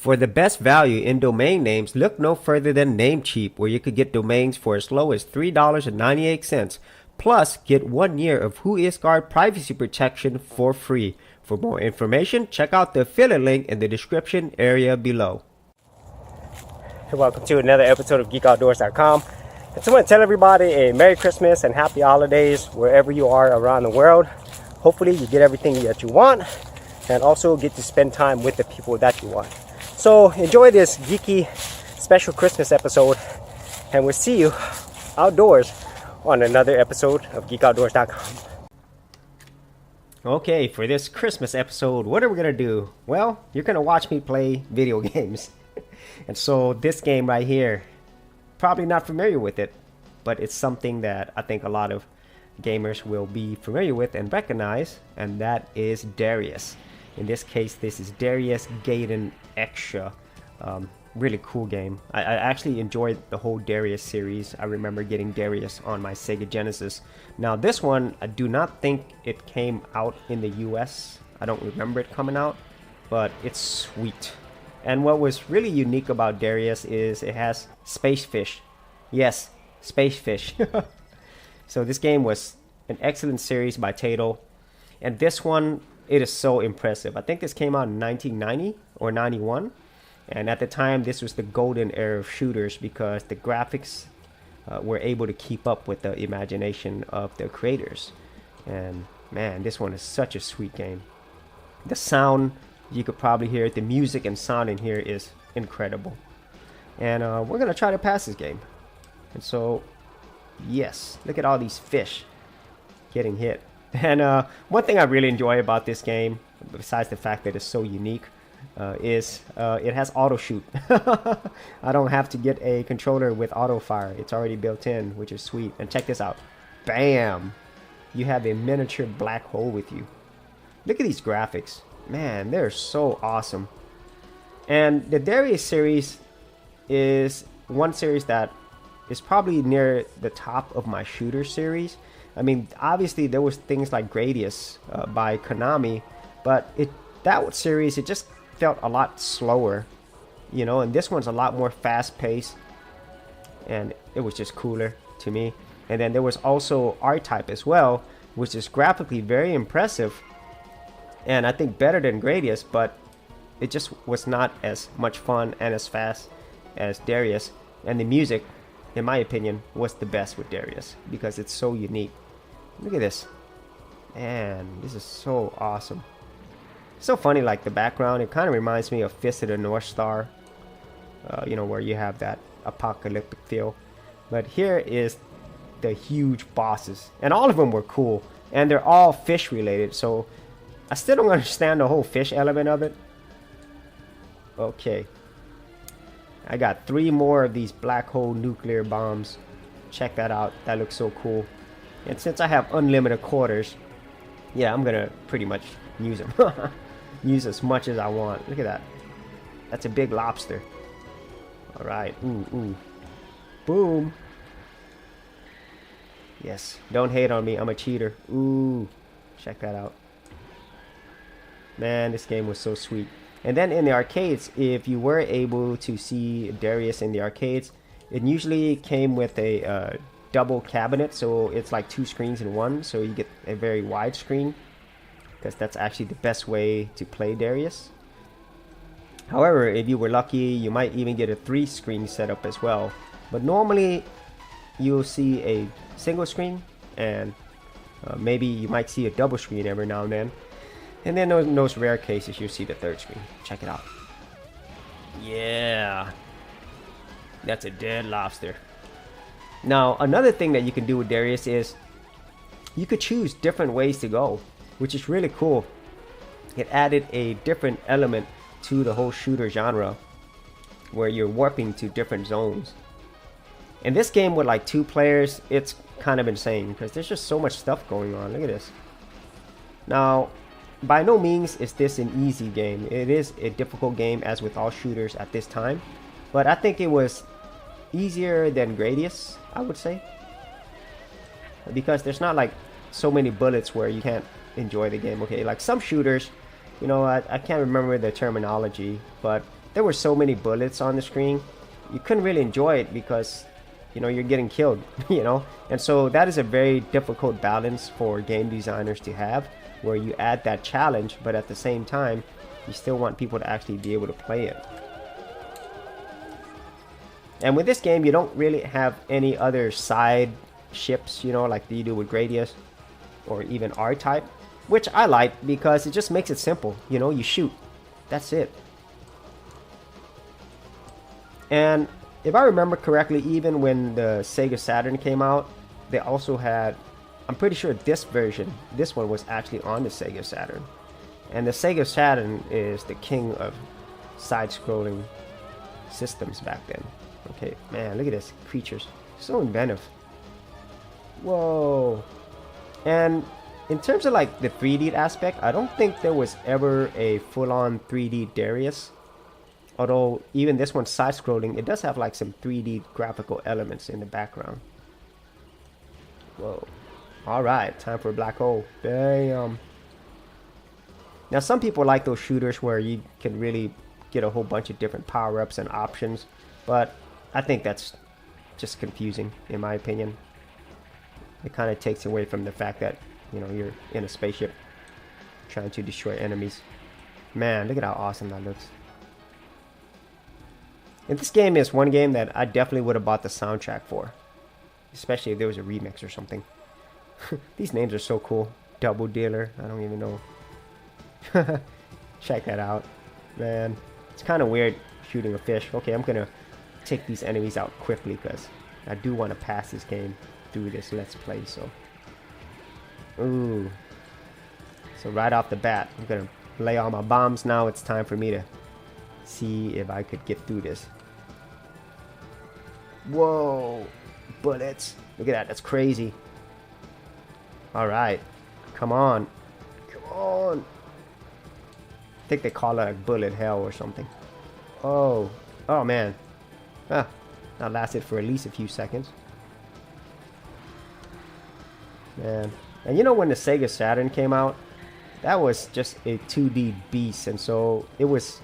For the best value in domain names, look no further than Namecheap, where you could get domains for as low as $3.98. Plus, get 1 year of WhoIsGuard privacy protection for free. For more information, check out the affiliate link in the description area below. Hey, welcome to another episode of GeekOutdoors.com. I just want to tell everybody a Merry Christmas and Happy Holidays wherever you are around the world. Hopefully you get everything that you want and also get to spend time with the people that you want. So enjoy this geeky special Christmas episode, and we'll see you outdoors on another episode of GeekOutdoors.com. Okay, for this Christmas episode, what are we going to do? Well, you're going to watch me play video games. And so this game right here, probably not familiar with it, but it's something that I think a lot of gamers will be familiar with and recognize, and that is Darius. In this case, this is Darius Gaiden Extra. Really cool game. I actually enjoyed the whole Darius series. I remember getting Darius on my Sega Genesis. Now this one, I do not think it came out in the US. I don't remember it coming out, but it's sweet. And what was really unique about Darius is it has space fish. Yes, space fish. So this game was an excellent series by Tato. And this one, it is so impressive. I think this came out in 1990 or 91. And at the time, this was the golden era of shooters because the graphics were able to keep up with the imagination of the creators. And man, this one is such a sweet game. The sound, you could probably hear it. The music and sound in here is incredible. And we're going to try to pass this game. And so, yes, look at all these fish getting hit. And one thing I really enjoy about this game, besides the fact that it's so unique, is it has auto shoot. I don't have to get a controller with auto fire. It's already built in, which is sweet. And check this out. Bam! You have a miniature black hole with you. Look at these graphics. Man, they're so awesome. And the Darius series is one series that is probably near the top of my shooter series. I mean, obviously there was things like Gradius by Konami, but that series, it just felt a lot slower, you know, and this one's a lot more fast-paced, and it was just cooler to me. And then there was also R-Type as well, which is graphically very impressive, and I think better than Gradius, but it just was not as much fun and as fast as Darius. And the music, in my opinion, was the best with Darius because it's so unique. Look at this. Man, this is so awesome. So funny, like the background, it kind of reminds me of Fist of the North Star. You know, where you have that apocalyptic feel. But here is the huge bosses. And all of them were cool. And they're all fish related. So I still don't understand the whole fish element of it. Okay. I got 3 more of these black hole nuclear bombs. Check that out. That looks so cool. And since I have unlimited quarters, yeah, I'm gonna pretty much use them. Use as much as I want. Look at that. That's a big lobster. Alright. Ooh, ooh. Boom. Yes. Don't hate on me. I'm a cheater. Ooh. Check that out. Man, this game was so sweet. And then in the arcades, if you were able to see Darius in the arcades, it usually came with a double cabinet, so it's like 2 screens in one, so you get a very wide screen, because that's actually the best way to play Darius. However, if you were lucky, you might even get a 3-screen setup as well, but normally you'll see a single screen, and maybe you might see a double screen every now and then. And then in those rare cases, you'll see the 3rd screen. Check it out. Yeah. That's a dead lobster. Now, another thing that you can do with Darius is you could choose different ways to go, which is really cool. It added a different element to the whole shooter genre, where you're warping to different zones. In this game with like 2 players, it's kind of insane because there's just so much stuff going on. Look at this. Now, by no means is this an easy game. It is a difficult game, as with all shooters at this time, but I think it was easier than Gradius, I would say, because there's not like so many bullets where you can't enjoy the game. Okay, like some shooters, you know, I can't remember the terminology, but there were so many bullets on the screen, you couldn't really enjoy it because, you know, you're getting killed, you know. And so that is a very difficult balance for game designers to have, where you add that challenge, but at the same time, you still want people to actually be able to play it. And with this game, you don't really have any other side ships, you know, like you do with Gradius or even R-Type, which I like because it just makes it simple. You know, you shoot. That's it. And if I remember correctly, even when the Sega Saturn came out, they also had, I'm pretty sure this version, this one was actually on the Sega Saturn. And the Sega Saturn is the king of side-scrolling systems back then. Okay, man, look at this. Creatures. So inventive. Whoa. And in terms of like the 3D aspect, I don't think there was ever a full-on 3D Darius. Although even this one's side-scrolling, it does have like some 3D graphical elements in the background. Whoa. Alright, time for a black hole. Damn. Now some people like those shooters where you can really get a whole bunch of different power-ups and options. But I think that's just confusing, in my opinion. It kind of takes away from the fact that, you know, you're in a spaceship trying to destroy enemies. Man, look at how awesome that looks. And this game is one game that I definitely would have bought the soundtrack for. Especially if there was a remix or something. These names are so cool. Double Dealer, I don't even know. Check that out. Man, it's kind of weird shooting a fish. Okay, I'm gonna take these enemies out quickly because I do want to pass this game through this Let's Play. So, ooh. So right off the bat, I'm gonna lay all my bombs now. It's time for me to see if I could get through this. Whoa, bullets! Look at that. That's crazy. All right, come on, come on. I think they call it like bullet hell or something. Oh, oh man. Ah, that lasted for at least a few seconds. Man. And you know when the Sega Saturn came out, that was just a 2D beast. And so it was,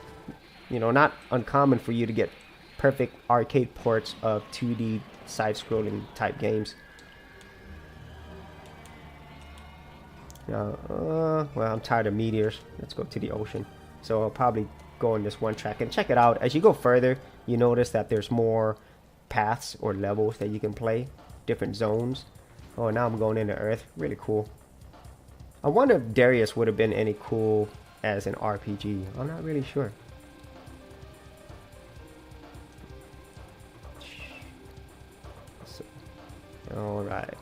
you know, not uncommon for you to get perfect arcade ports of 2D side-scrolling type games. Well, I'm tired of meteors. Let's go to the ocean. So I'll probably go on this one track and check it out. As you go further, you notice that there's more paths or levels that you can play, different zones. Oh, now I'm going into Earth. Really cool. I wonder if Darius would have been any cool as an RPG. I'm not really sure. Alright.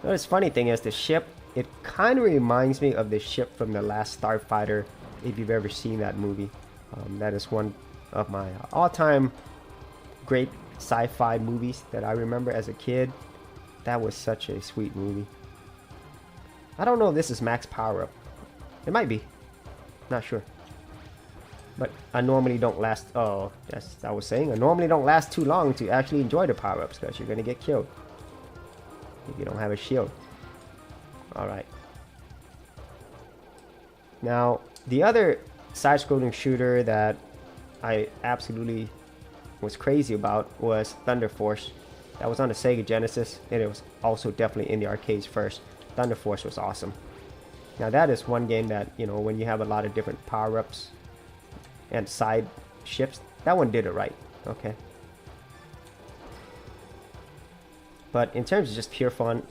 The funny thing is the ship, it kind of reminds me of the ship from the last Starfighter, if you've ever seen that movie. That is one of my all-time great sci-fi movies that I remember as a kid. That was such a sweet movie. I don't know if this is max power-up. It might be. Not sure. But I normally don't last... Oh, that's I was saying. I normally don't last too long to actually enjoy the power-ups because you're going to get killed if you don't have a shield. Alright. Now, the other side-scrolling shooter that I absolutely was crazy about was Thunder Force. That was on the Sega Genesis, and it was also definitely in the arcades first. Thunder Force was awesome. Now that is one game that, you know, when you have a lot of different power-ups and side ships, that one did it right. Okay. But in terms of just pure fun,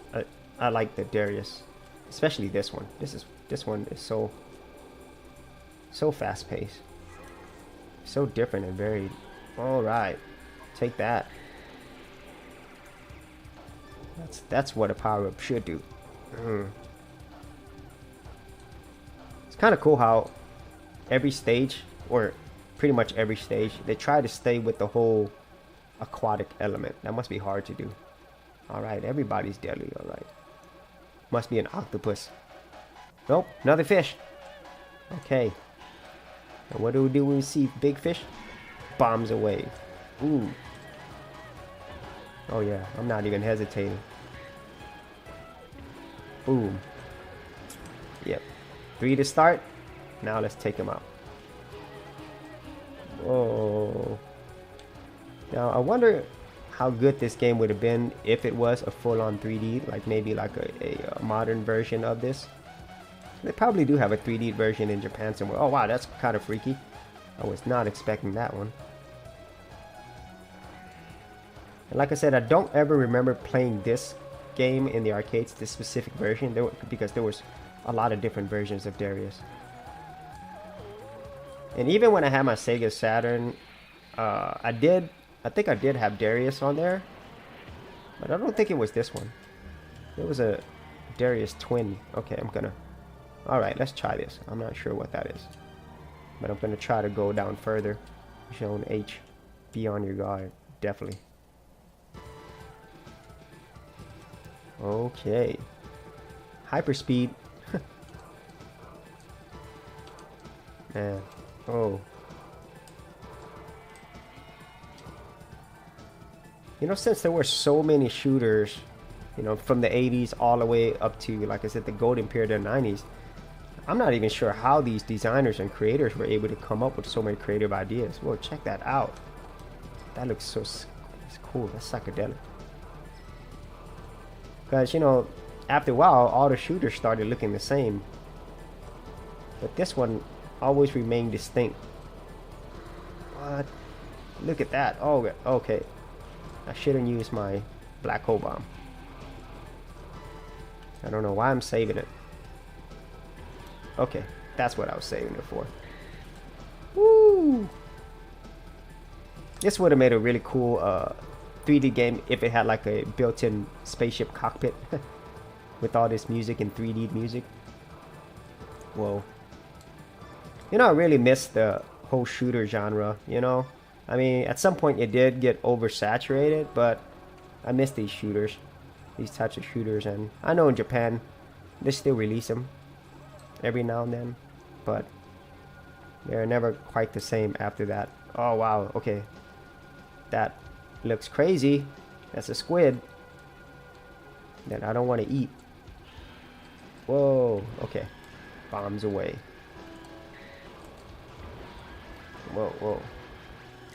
I like the Darius, especially this one. This one is so fast-paced, so different and varied. All right, take that. That's what a power-up should do. It's kind of cool how every stage, or pretty much every stage, they try to stay with the whole aquatic element. That must be hard to do. Alright, everybody's deadly, alright. Must be an octopus. Nope, another fish. Okay. And what do when we see big fish? Bombs away. Ooh. Oh yeah, I'm not even hesitating. Boom. Yep. 3 to start. Now let's take him out. Oh. Now I wonder how good this game would have been if it was a full-on 3D, like maybe like a modern version of this. They probably do have a 3D version in Japan somewhere. Oh wow, that's kind of freaky. I was not expecting that one. And like I said, I don't ever remember playing this game in the arcades, this specific version, because there was a lot of different versions of Darius. And even when I had my Sega Saturn, I think I did have Darius on there, but I don't think it was this one. It was a Darius twin. Okay, alright, let's try this. I'm not sure what that is, but I'm gonna try to go down further. Zone H, be on your guard, definitely. Okay, hyperspeed. Man, oh. You know, since there were so many shooters, you know, from the 80s all the way up to, like I said, the golden period of the 90s, I'm not even sure how these designers and creators were able to come up with so many creative ideas. Whoa, check that out. That looks so it's cool. That's psychedelic. Because, you know, after a while, all the shooters started looking the same. But this one always remained distinct. What? Look at that. Oh, okay. I shouldn't use my black hole bomb. I don't know why I'm saving it. Okay, that's what I was saving it for. Woo! This would have made a really cool 3D game if it had like a built-in spaceship cockpit with all this music and 3D music. Whoa. You know, I really miss the whole shooter genre, you know? I mean, at some point it did get oversaturated, but I miss these shooters, these types of shooters. And I know in Japan, they still release them every now and then, but they're never quite the same after that. Oh, wow. Okay. That looks crazy. That's a squid that I don't want to eat. Whoa. Okay. Bombs away. Whoa, whoa.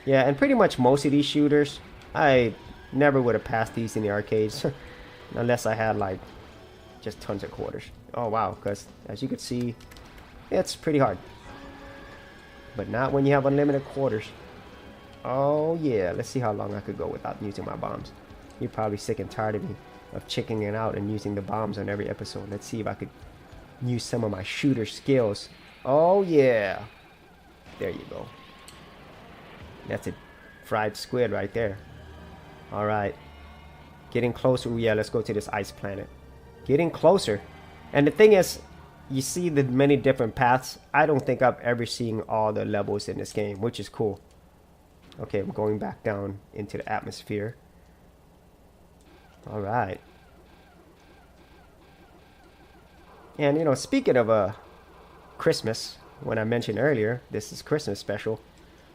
Yeah, and pretty much most of these shooters, I never would have passed these in the arcades unless I had like just tons of quarters. Oh wow, because as you can see, it's pretty hard. But not when you have unlimited quarters. Oh yeah, let's see how long I could go without using my bombs. You're probably sick and tired of me of chickening out and using the bombs on every episode. Let's see if I could use some of my shooter skills. Oh yeah. There you go. That's a fried squid right there. Alright. Getting closer. Yeah, let's go to this ice planet. Getting closer. And the thing is, you see the many different paths. I don't think I've ever seen all the levels in this game, which is cool. Okay, I'm going back down into the atmosphere. Alright. And, you know, speaking of Christmas, when I mentioned earlier, this is Christmas special.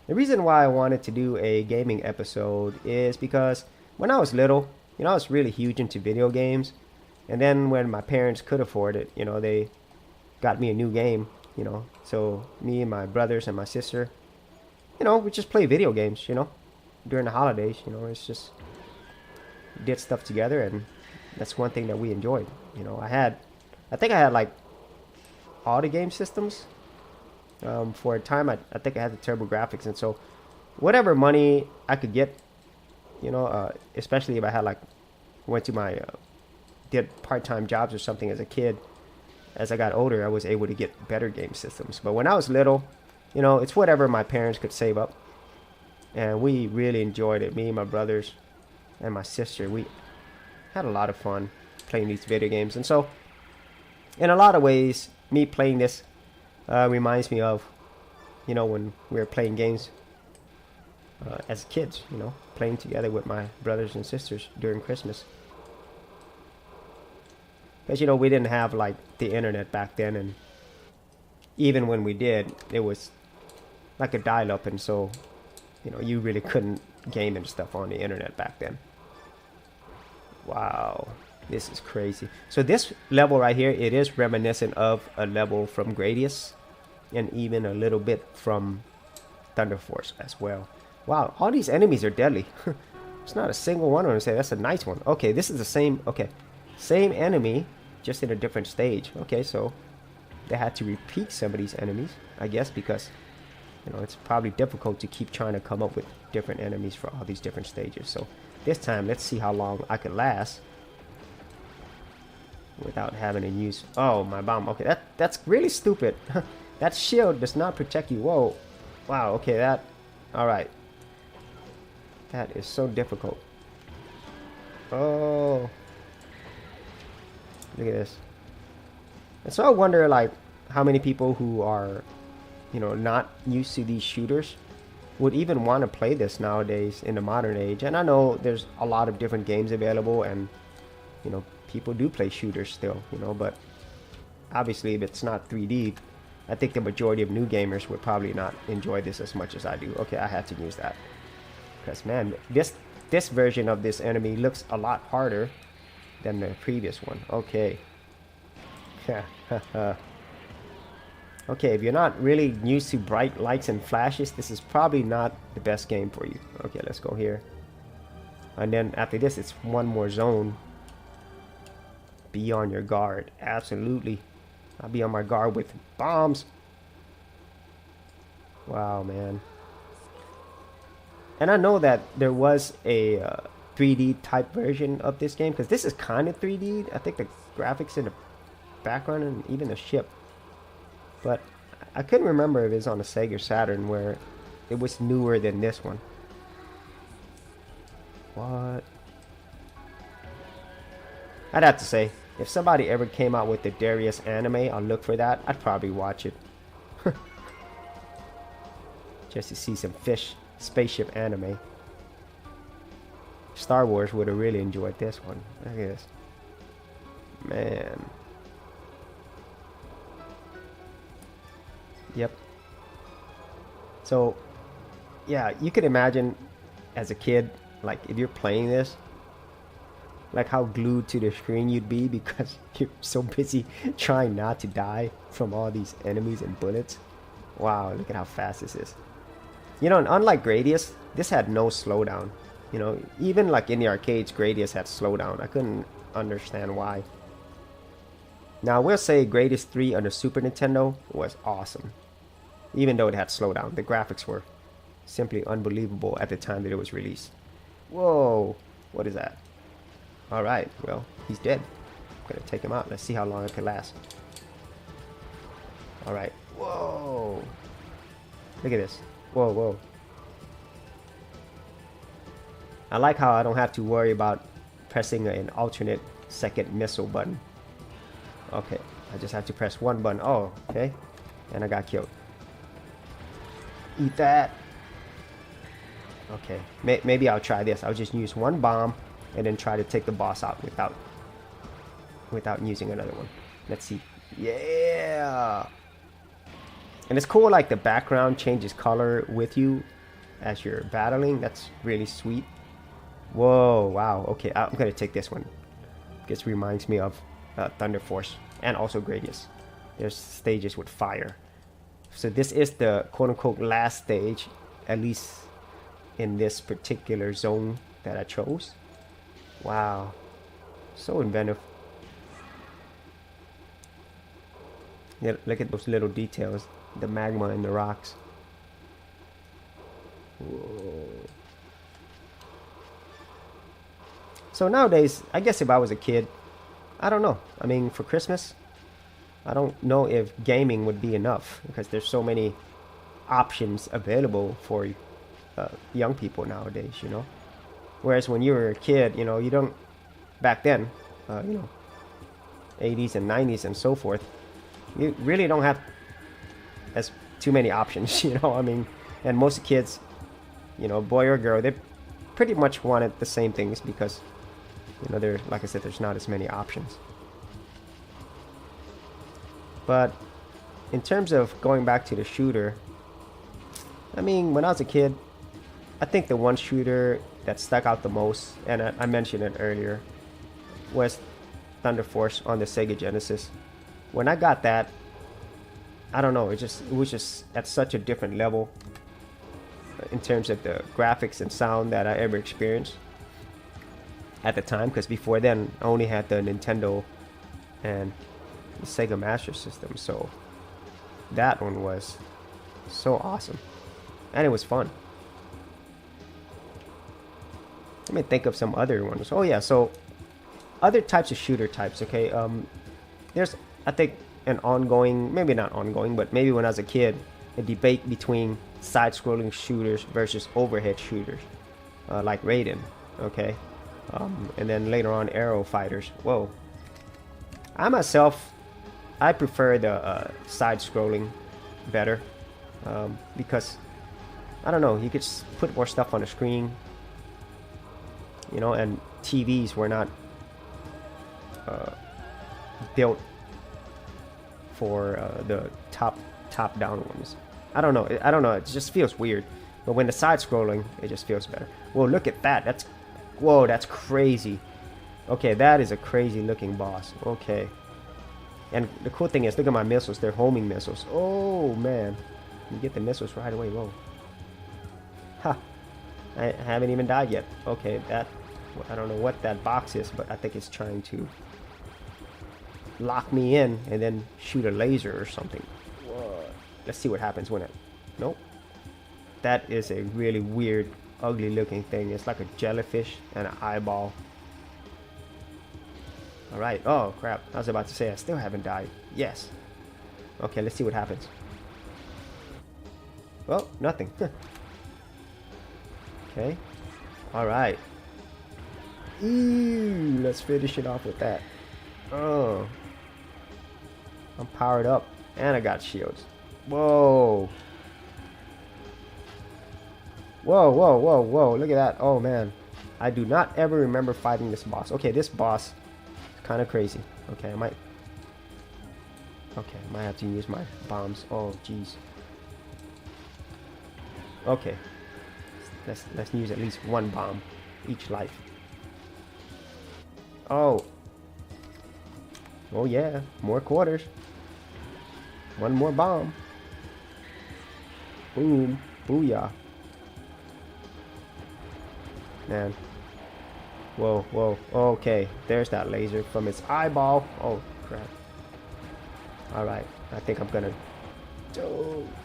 The reason why I wanted to do a gaming episode is because when I was little, you know, I was really huge into video games. And then when my parents could afford it, you know, they got me a new game, you know. So me and my brothers and my sister, you know, we just play video games, you know, during the holidays, you know. It's just did stuff together, and that's one thing that we enjoyed. You know, I think I had like all the game systems. For a time, I think I had the Turbo Graphics, and so whatever money I could get, you know, especially if I had like went to my did part-time jobs or something as a kid. As I got older, I was able to get better game systems. But when I was little, you know, it's whatever my parents could save up, and we really enjoyed it. Me and my brothers and my sister, we had a lot of fun playing these video games. And so in a lot of ways, me playing this reminds me of, you know, when we were playing games as kids, you know, playing together with my brothers and sisters during Christmas. Because, you know, we didn't have like the internet back then, and even when we did, it was like a dial-up, and so, you know, you really couldn't game and stuff on the internet back then. Wow, this is crazy. So this level right here, it is reminiscent of a level from Gradius, and even a little bit from Thunder Force as well. Wow, all these enemies are deadly. It's not a single one of them say that's a nice one. Okay, this is the same. Okay, same enemy, just in a different stage. Okay, so they had to repeat some of these enemies, I guess, because you know it's probably difficult to keep trying to come up with different enemies for all these different stages. So this time, let's see how long I could last without having to use. Oh, my bomb. Okay, that's really stupid. That shield does not protect you. Whoa, wow. Okay, that. All right. That is so difficult. Oh, look at this. And so I wonder, like, how many people who are, you know, not used to these shooters would even want to play this nowadays in the modern age. And I know there's a lot of different games available, and you know, people do play shooters still, you know, but obviously if it's not 3D, I think the majority of new gamers would probably not enjoy this as much as I do. Okay, I had to use that. Because man, this version of this enemy looks a lot harder than the previous one. Okay. Okay, if you're not really used to bright lights and flashes, this is probably not the best game for you. Okay, let's go here. And then after this, it's one more zone. Be on your guard. Absolutely. I'll be on my guard with bombs. Wow, man. And I know that there was a 3D type version of this game, because this is kind of 3D. I think the graphics in the background and even the ship. But I couldn't remember if it was on the Sega Saturn, where it was newer than this one. What? I'd have to say, if somebody ever came out with the Darius anime, I'll look for that. I'd probably watch it. Just to see some fish spaceship anime. Star Wars would have really enjoyed this one. Look at this. Man. Yep. So, yeah, you could imagine as a kid, like if you're playing this, like how glued to the screen you'd be because you're so busy trying not to die from all these enemies and bullets. Wow, look at how fast this is. You know, and unlike Gradius, this had no slowdown. You know, even like in the arcades, Gradius had slowdown. I couldn't understand why. Now, we'll say Gradius 3 on the Super Nintendo was awesome. Even though it had slowdown, the graphics were simply unbelievable at the time that it was released. Whoa, what is that? Alright, well, he's dead. I'm gonna take him out. Let's see how long it can last. Alright, whoa. Look at this. Whoa, whoa. I like how I don't have to worry about pressing an alternate second missile button. Okay, I just have to press one button. Oh, okay. And I got killed. Eat that. Okay, maybe I'll try this. I'll just use one bomb and then try to take the boss out without using another one. Let's see. Yeah. And it's cool, like the background changes color with you as you're battling. That's really sweet. Whoa, wow. Okay, I'm gonna take this one. This reminds me of Thunder Force and also Gradius. There's stages with fire. So this is the quote-unquote last stage, at least in this particular zone that I chose. Wow, so inventive. Yeah, look at those little details, the magma in the rocks. Whoa. So nowadays, I guess if I was a kid, I don't know. I mean, for Christmas, I don't know if gaming would be enough because there's so many options available for young people nowadays, you know. Whereas when you were a kid, you know, you don't, back then, you know, 80s and 90s and so forth, you really don't have as too many options, you know. I mean, and most kids, you know, boy or girl, they pretty much wanted the same things because, you know, there, like I said, there's not as many options. But in terms of going back to the shooter, I mean, when I was a kid, I think the one shooter that stuck out the most, and I mentioned it earlier, was Thunder Force on the Sega Genesis. When I got that, I don't know, it was just at such a different level. in terms of the graphics and sound that I ever experienced at the time, because before then I only had the Nintendo and the Sega Master System, so that one was so awesome and it was fun. Let me think of some other ones. Oh yeah, so other types of shooter types. Okay, there's, I think, an ongoing, maybe not ongoing, but maybe when I was a kid, a debate between side-scrolling shooters versus overhead shooters, like Raiden. Okay, and then later on Aero fighters. Whoa, I myself, I prefer the side-scrolling better, because I don't know, you could just put more stuff on the screen, you know, and TVs were not built for the top-down ones. I don't know. It just feels weird. But when the side-scrolling, it just feels better. Whoa, look at that. Whoa, that's crazy. Okay, that is a crazy-looking boss. Okay. And the cool thing is, look at my missiles. They're homing missiles. Oh, man. You get the missiles right away. Whoa. Ha. I haven't even died yet. Okay, I don't know what that box is, but I think it's trying to lock me in and then shoot a laser or something. Whoa. Let's see what happens when it... Nope. That is a really weird, ugly looking thing. It's like a jellyfish and an eyeball. Alright. Oh, crap. I was about to say I still haven't died. Yes. Okay, let's see what happens. Well, nothing. Okay. Alright. Ooh, let's finish it off with that. Oh. I'm powered up. And I got shields. Whoa. Whoa, whoa, whoa, whoa. Look at that. Oh, man. I do not ever remember fighting this boss. Okay, this boss is kind of crazy. Okay, I might have to use my bombs. Oh, jeez. Okay. Let's use at least one bomb each life. Oh. Oh yeah, more quarters. One more bomb. Boom. Booyah. Man. Whoa, whoa. Okay, there's that laser from its eyeball. Oh, crap. Alright, I think I'm gonna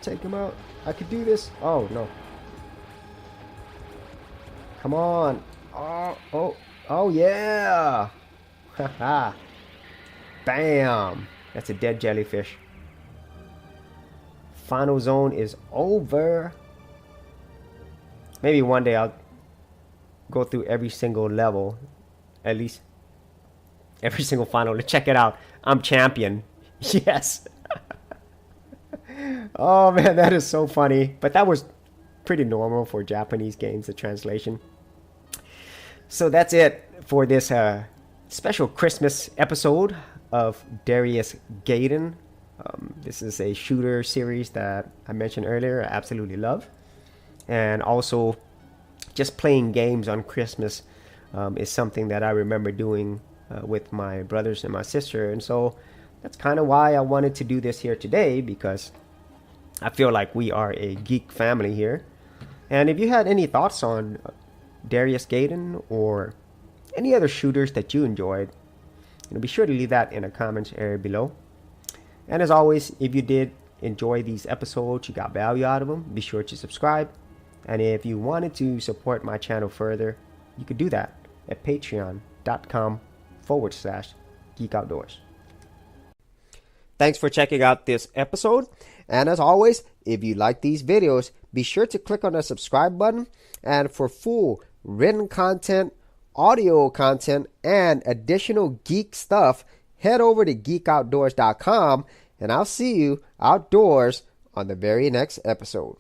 take him out. I could do this. Oh, no. Come on. Oh, yeah. Haha. Bam. That's a dead jellyfish. Final zone is over. Maybe one day I'll go through every single level, at least every single final, to check it out. I'm champion. Yes. Oh man, that is so funny. But that was pretty normal for Japanese games, the translation. So that's it for this special Christmas episode of Darius Gaiden. This is a shooter series that I mentioned earlier I absolutely love. And also, just playing games on Christmas is something that I remember doing with my brothers and my sister. And so that's kind of why I wanted to do this here today, because I feel like we are a geek family here. And if you had any thoughts on Darius Gaiden or any other shooters that you enjoyed, be sure to leave that in the comments area below. And as always, if you did enjoy these episodes, you got value out of them, be sure to subscribe. And if you wanted to support my channel further, you could do that at patreon.com/Geek Outdoors. Thanks for checking out this episode. And as always, if you like these videos, be sure to click on the subscribe button. And for full written content, audio content, and additional geek stuff, head over to geekoutdoors.com. And I'll see you outdoors on the very next episode.